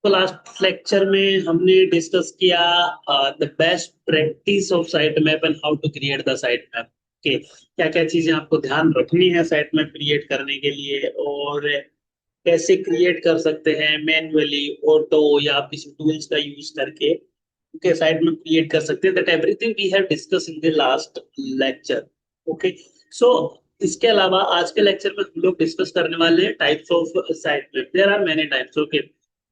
तो last lecture में हमने डिस्कस किया the best practice of site map and how to create the site map के क्या क्या चीजें आपको ध्यान रखनी है साइट मैप क्रिएट करने के लिए, और कैसे क्रिएट कर सकते हैं मैन्युअली, ऑटो या आप किसी टूल्स का यूज करके ओके साइट मैप क्रिएट कर सकते हैं। That everything we have discuss in the last lecture. Okay, so इसके अलावा आज के लेक्चर में हम लोग डिस्कस करने वाले हैं types of site map. There are many types. Okay,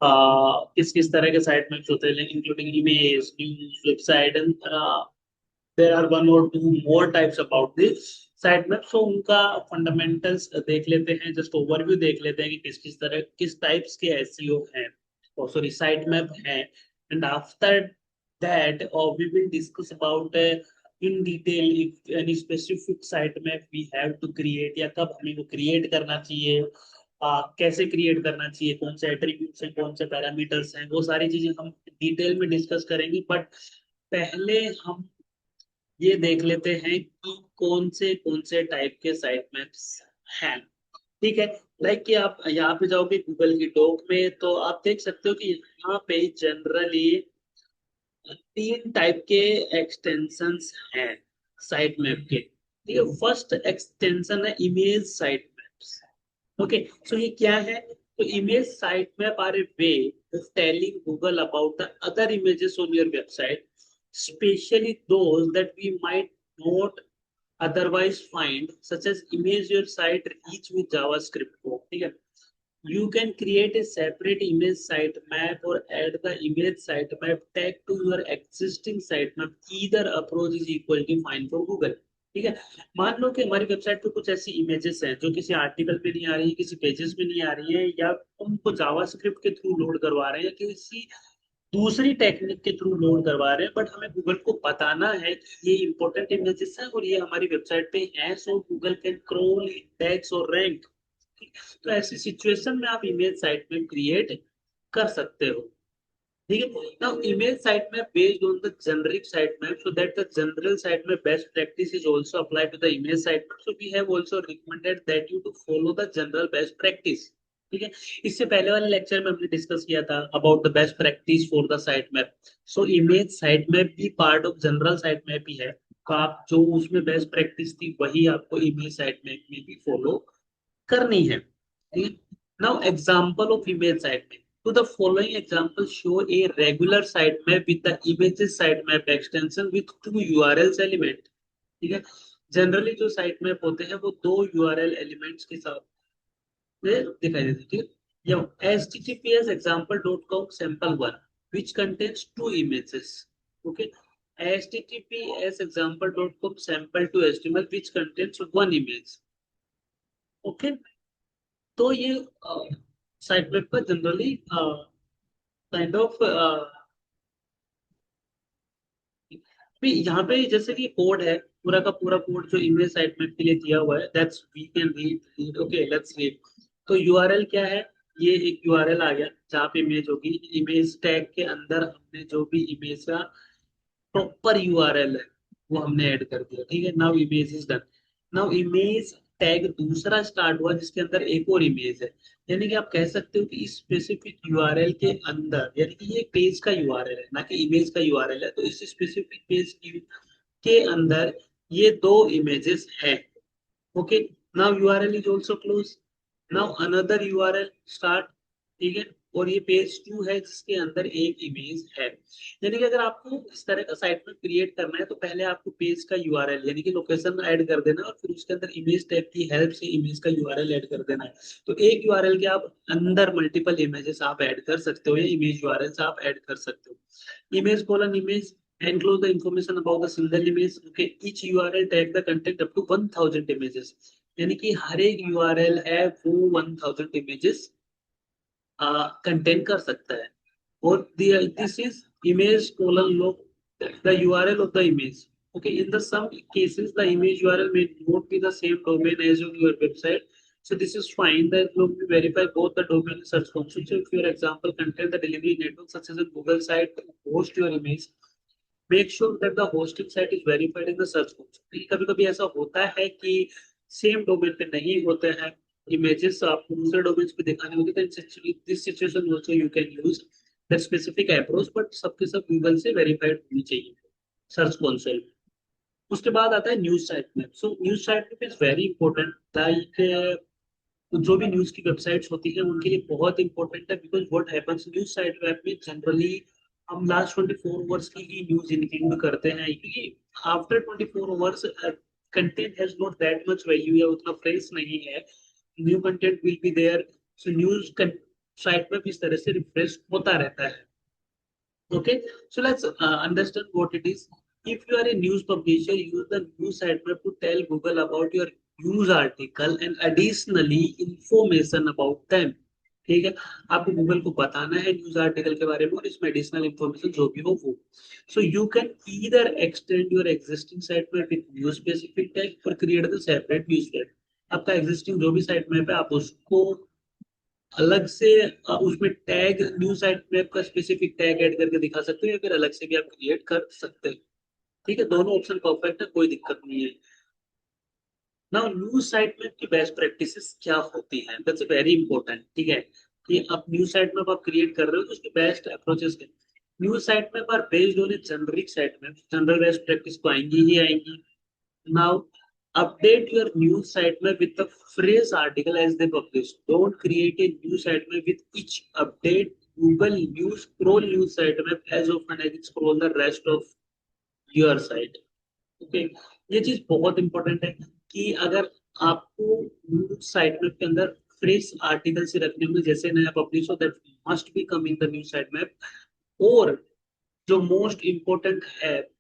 किस किस तरह के साइट मैप्स होते हैं, including image, news, website, and there are one और two more types about this site map. So उनका फंडामेंटल्स देख लेते हैं, जस्ट ओवरव्यू देख लेते हैं कि किस किस तरह किस टाइप्स के एसईओ हैं, और सॉरी साइट मैप हैं। And after that we will discuss about in detail if any specific site map we have to create, या कब हमें वो क्रिएट करना चाहिए, कैसे क्रिएट करना चाहिए, कौन से एट्रीब्यूट्स हैं, कौन से पैरामीटर्स हैं, वो सारी चीजें हम डिटेल में डिस्कस करेंगे। बट पहले हम ये देख लेते हैं कि कौन से टाइप के साइट मैप्स हैं। ठीक है, लाइक कि आप यहाँ पे जाओगे गूगल की डॉक में, तो आप देख सकते हो कि यहाँ पे जनरली तीन टाइप के एक्सटेंशंस हैं साइट मैप के। ठीक है, फर्स्ट एक्सटेंशन है image site maps. Okay, so ये क्या है? तो image site map are a way of telling Google about the other images on your website, especially those that we might not otherwise find, such as image your site reach with JavaScript code. ठीक है, you can create a separate image sitemap or add the image sitemap tag to your existing sitemap. Either approach is equally fine for Google. ठीक है, मान लो कि हमारी website पे कुछ ऐसी इमेजेस हैं जो किसी आर्टिकल पे नहीं आ रही है, किसी पेजेस में नहीं आ रही है, या उनको जावास्क्रिप्ट के थ्रू लोड करवा रहे हैं, या किसी दूसरी टेक्निक के थ्रू लोड करवा रहे हैं, बट हमें गूगल को बताना है कि ये इंपॉर्टेंट इमेजेस हैं और ये हमारी वेबसाइट पे हैं, सो गूगल कैन क्रॉल, इंडेक्स और रैंक। तो ऐसी सिचुएशन में आप इमेज साइट में क्रिएट कर सकते हो। ठीक है, now image site map based on the generic site map, so that the general site map best practice is also apply to the image site map, so we have also recommended that you to follow the general best practice. ठीक है, इससे पहले वाले lecture में हमने discuss किया था about the best practice for the site map. So image site map भी part of general site map ही है, तो आप जो उसमें बेस्ट प्रैक्टिस थी वही आपको इमेज साइट मैप में भी फॉलो करनी है। Now example of image site map, तो the following example show a regular site map with the images site map extension with two URLs element. ठीक है, जनरली जो साइट मैप होते हैं वो दो यूआरएल एलिमेंट्स के साथ में दिखाई देते हैं। ठीक है, या https example.com sample1 which contains two images. Okay, https example.com sample2 html which contains one image. Okay, तो ये साइट वेब का जनरली काइंड ऑफ यहाँ पे जैसे कि कोड है, पूरा का पूरा कोड जो इमेज साइट मैप के लिए दिया हुआ है, that's we can read. Okay, let's read. तो यूआरएल क्या है? ये एक यूआरएल आ गया जहाँ पे इमेज होगी, इमेज टैग के अंदर हमने जो भी इमेज का प्रॉपर यूआरएल है वो हमने ऐड कर दिया। ठीक है, now image is done. Now image tag दूसरा स्टार्ट हुआ जिसके अंदर एक और इमेज है, यानी कि आप कह सकते हो कि इस स्पेसिफिक यूआरएल के अंदर, यानी कि ये पेज का यूआरएल है ना कि इमेज का यूआरएल है, तो इस स्पेसिफिक पेज के अंदर ये दो इमेजेस है। Okay, now URL is also close. Now another URL start. ठीक है, और ये पेज टू है जिसके अंदर एक इमेज है। यानी कि अगर आपको इस तरह का साइट में क्रिएट करना है तो पहले आपको पेज का यूआरएल यानी कि लोकेशन ऐड कर देना है, और फिर उसके अंदर इमेज टैग की हेल्प से इमेज का यूआरएल ऐड कर देना है। तो एक यूआरएल के आप अंदर मल्टीपल इमेजेस आप ऐड कर सकते हो, या इमेज यूआरएल से आप ऐड कर सकते हो। Image colon image enclose the information about the single image. Okay, each URL tag the content up to 1000 images, यानी कि हर एक यूआरएल है वो 1000 इमेजेस कंटेन कर सकता है। और this is image colon log the URL of the image. Okay, in the some cases the image URL may not be the same domain as on your website, so this is fine. That log will verify both the domain and search function. So if your example contain the delivery network such as a Google site to host your image, make sure that the hosting site is verified in the search function. कभी कभी ऐसा होता है कि same domain पे नहीं होते हैं, इमेजेस आपको दूसरे डोमेन्स पे दिखाने होंगे, तो this situation also you can use the specific approach, but सबके सब गूगल से वेरीफाइड होनी चाहिए सर्च कंसोल। उसके बाद आता है news site map. So news site map is very important, like जो भी न्यूज की वेबसाइट्स होती है उनके लिए बहुत इंपॉर्टेंट है, because what happens news site map में जनरली हम लास्ट 24 आवर्स की ही न्यूज इंक्लूड करते हैं, क्योंकि after 24 hours content has not that much value या उतना फ्रेश नहीं है, new content will be there. So news site map इस तरह से रिफ्रेश होता रहता है। Okay, so let's understand what it is. If you are a news publisher, use the news sitemap to tell Google about your news article and additionally information about them. ठीक है, आपको Google को बताना है news article के बारे में और इसमें एडिशनल इंफॉर्मेशन जो भी हो वो। So you can either extend your existing site map with news specific tag और create the separate news tag. आपका एग्जिस्टिंग जो भी साइट मैप है आप उसको अलग से उसमें टैग न्यू साइट मैप का स्पेसिफिक टैग ऐड करके दिखा सकते हो, या फिर अलग से भी आप क्रिएट कर सकते हो। ठीक है, दोनों ऑप्शन परफेक्ट है, कोई दिक्कत नहीं है। नाउ न्यू साइट मैप की बेस्ट प्रैक्टिसेस क्या होती हैं, दैट्स वेरी इंपॉर्टेंट। ठीक है, कि आप न्यू साइट मैप आप क्रिएट कर रहे हो तो उसकी बेस्ट अप्रोचेस क्या। New site map are based on a generic site map, general best practice तो आएंगी ही आएंगी। Now, update your news sitemap with the phrase article as they publish. Don't create a new sitemap with each update. Google News scroll news sitemap as often as it scroll the rest of your site. Okay, ये चीज बहुत important है कि अगर आपको news sitemap के अंदर fresh article से रखने होंगे, जैसे नया पब्लिश हो, that must be come in the news sitemap. और जो मोस्ट इम्पोर्टेंट है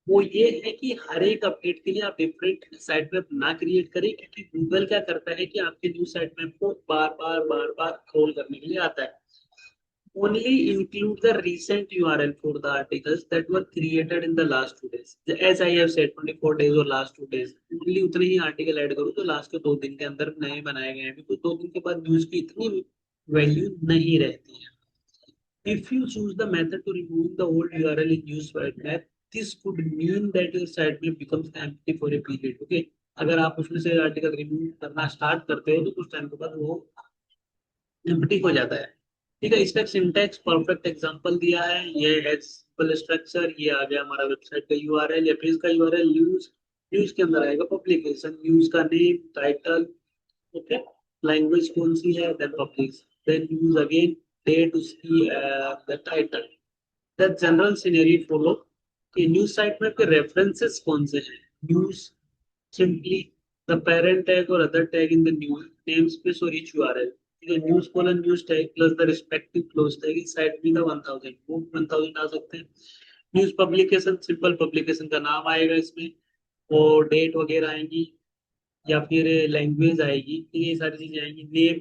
वो ये है कि हर एक अपडेट के लिए आप डिफरेंट साइट मैप ना क्रिएट करें, क्योंकि गूगल क्या करता है कि आपके न्यू साइट मैप को बार बार स्क्रॉल करने के लिए आता है। Only include the recent URL for the articles that were created in the last 2 days. As I have said, 24 days और last 2 days, ओनली उतने ही आर्टिकल ऐड करो जो लास्ट के 2 दिन के अंदर नए बनाए गए हैं, बिकॉज 2 दिन के बाद न्यूज की इतनी वैल्यू नहीं रहती है। If you choose the method to remove the old URL in use sitemap, this could mean that your sitemap becomes empty for a period. Okay, अगर आप उसमें से आर्टिकल रिमूव करना स्टार्ट करते हो तो कुछ टाइम के बाद वो एम्प्टी हो जाता है। ठीक है, इसका सिंटैक्स परफेक्ट एग्जांपल दिया है, ये है सिंपल स्ट्रक्चर, ये आ गया हमारा वेबसाइट का यूआरएल या पेज का यूआरएल। न्यूज, न्यूज के अंदर आएगा पब्लिकेशन, न्यूज का नेम, टाइटल, ओके, लैंग्वेज कौन सी है, then publish, then news again, date उसकी, the title, the general scenario follow कि न्यूज साइट में आपके रेफरेंसेस कौन से हैं। News simply the parent tag और other tag in the news name space और each URL. News colon news tag plus the respective close tag इस site में 1000 वो 1000 आ सकते हैं। न्यूज पब्लिकेशन, सिंपल पब्लिकेशन का नाम आएगा इसमें, और डेट वगैरह आएंगी, या फिर लैंग्वेज आएगी, ये सारी चीजें आएंगी। Name,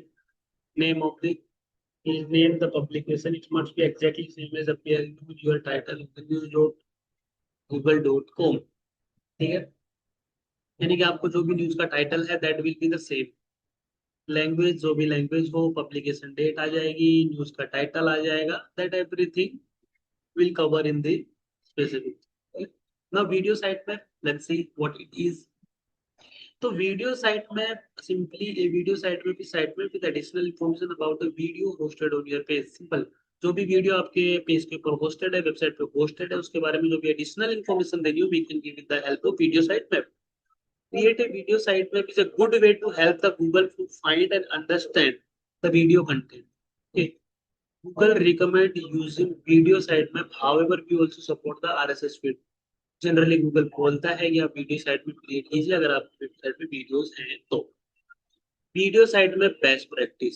name of the name the publication, it must be exactly same as appearing to your title in the news.google.com। ठीक है, यानी कि आपको जो भी न्यूज का टाइटल है that will be the same. Language, जो भी लैंग्वेज हो, पब्लिकेशन डेट आ जाएगी, न्यूज का टाइटल आ जाएगा, that everything will cover in the specific. Now video site में let's see what it is. तो वीडियो साइट में सिंपली ए वीडियो साइट में भी साइट में with additional information about the video hosted on your page. Simple, जो भी video आपके page के ऊपर होस्टेड है, वेबसाइट पे होस्टेड है, उसके बारे में जो भी एडिशनल इंफॉर्मेशन देनी हो, we can give with the help of video site map. Create a video sitemap is a good way to help the Google to find and understand the video content. Okay. Google recommend using video sitemap. However, we also support the RSS feed. Generally Google बोलता है कि आप video site में create कीजिए अगर आपकी website में videos हैं तो। वीडियो साइट में बेस्ट प्रैक्टिस,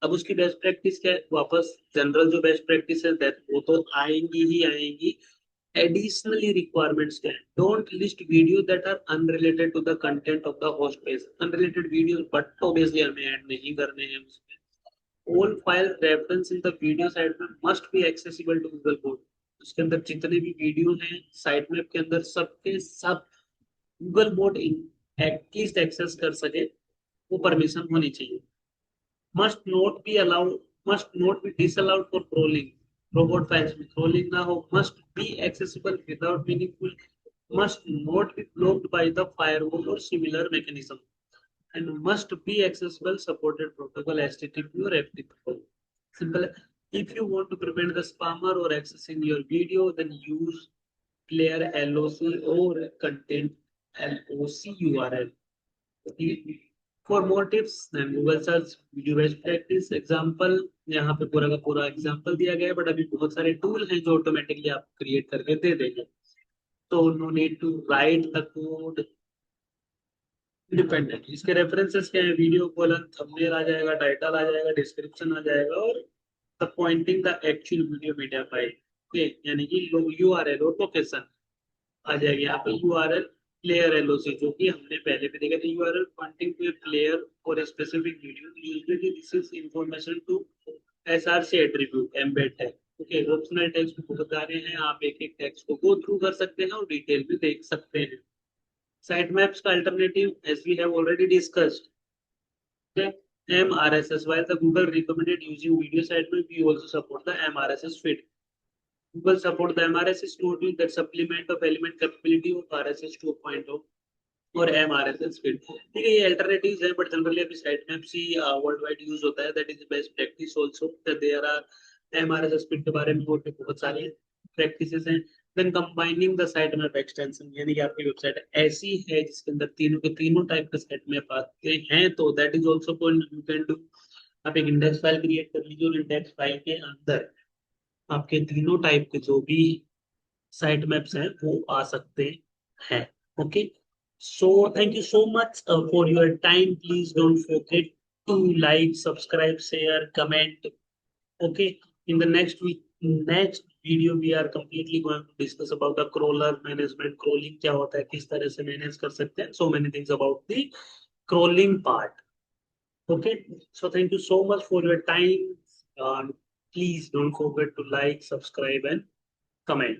अब उसकी बेस्ट प्रैक्टिस क्या है, वापस जनरल जो बेस्ट प्रैक्टिस है दैट वो तो आएंगी ही आएंगी। एडिशनली रिक्वायरमेंट्स क्या है, don't list video that are unrelated to the content of the host page. Unrelated video but obviously हमें ऐड नहीं करने हैं उसमें। All file reference in the video site में must be accessible to Google board. उसके अंदर जितने भी वीडियो हैं साइट मैप के अंदर सबके सब गूगल बोर्ड एटलीस्ट एक्सेस कर सके, वो परमिशन होनी चाहिए। Must not be allowed, must not be disallowed for trolling. Robot files में ट्रोलिंग ना हो, must be accessible without meaningful, must not be blocked by the firewall और similar mechanism. and must be accessible, supported protocol, HTTP or FTP. Simple. If you want to prevent the spammer or accessing your video, then use player LOC or content LOC URL. For more tips, then Google search video best practice example, यहाँ पे पूरा का पूरा example दिया गया है, but अभी बहुत सारे टूल हैं जो ऑटोमेटिकली आप क्रिएट करके दे देंगे, तो no need to write the code independent. इसके रेफरेंसेस क्या है, वीडियो कॉलन थंबनेल आ जाएगा, टाइटल आ जाएगा, डिस्क्रिप्शन आ जाएगा, और the Poynting the actual video media file, यानी कि यूआरएल और लोकेशन आ जाएगी यहाँ पे। यूआरएल प्लेयर एलओसी, जो कि हमने पहले भी देखा था, URL pointing to a player और a specific video, usually this is information to SRC attribute embed tag. Okay, optional tags भी बहुत सारे हैं, आप एक एक टैग्स को गो थ्रू कर सकते हैं और डिटेल भी देख सकते हैं। Sitemaps का alternative, as we have already discussed, the MRSS. While the Google recommended using video sitemap, we also support the MRSS feed. Google support the MRSS module that supplement of element capability of RSS 2.0 और MRSS feed. ठीक है, ये alternatives हैं, but generally अभी sitemaps ही world wide use होता है. That is the best practice also. That there are MRSS feed के बारे में और भी बहुत सारी practices हैं. Then combining the sitemap extension, यानी कि आपकी वेबसाइट ऐसी है जिसके अंदर तीनों के तीनों टाइप के sitemap आते हैं, तो that is also point you can do. आप एक इंडेक्स फाइल क्रिएट कर लीजिए और इंडेक्स फाइल के अंदर आपके तीनों टाइप के जो भी साइट मैप्स हैं वो आ सकते हैं. Okay, so thank you so much for your time. Please don't forget to like, subscribe, share, comment. Okay, in the next video we are completely going to discuss about the crawler management. Crawling क्या होता है, किस तरह से manage कर सकते हैं, so many things about the crawling part. Okay, so thank you so much for your time. Please don't forget to like, subscribe and comment.